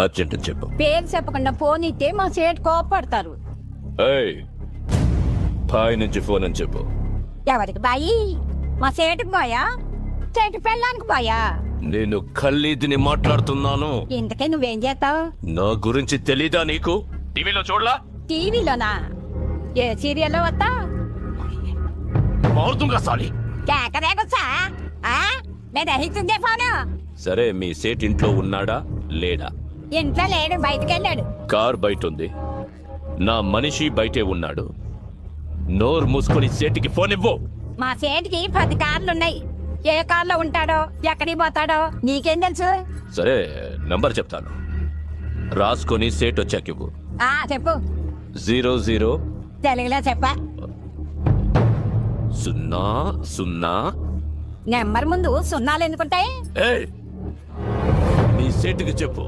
Urgent చెప్పు. పేరు చెప్పకుండా ఫోన్ ఇస్తే మా సేటు కోపడతారు. ఏయ్, బాయ్ నుంచి ఫోన్ అని చెప్పు. ఎవరికి బాయి? మా సేటుకు బాయా, సేటు పెళ్ళానికి బాయా? నేను ఖల్లీదిని మాట్లాడుతున్నాను. ఇంతకే నువ్వేం చేస్తావు? నా గురించి తెలీదా నీకు? టీవీలో చూడలా? టీవీలోనా? ఏ సీరియల్లో వస్తా? మారుతుంగా సాలి. కేకరేకొచ్చా? మీద హితుందే ఫోను. సరే, మీ సేట్ ఇంట్లో ఉన్నాడా లేడా? ఇంట్లో లేడు, బయటికి వెళ్ళాడు. కార్ బయట ఉంది, నా మనిషి బయటే ఉన్నాడు. నోరు మూసుకొని సేటికి ఫోన్ ఇవ్వు. మా సేటుకి 10 కార్లున్నాయి. ఏ కార్లో ఉంటాడో, ఎక్కడికి పోతాడో నీకేం తెలుసు? సరే, నంబర్ చెప్తాను, రాసుకొని సేట్ వచ్చాక ఇవ్వు. చెప్పు. 00 తెలుగులో చెప్పా. 00. నెంబర్ ముందు సున్నాలు ఎందుకుంటాయి? ఏయ్, నీ సేటుకి చెప్పు.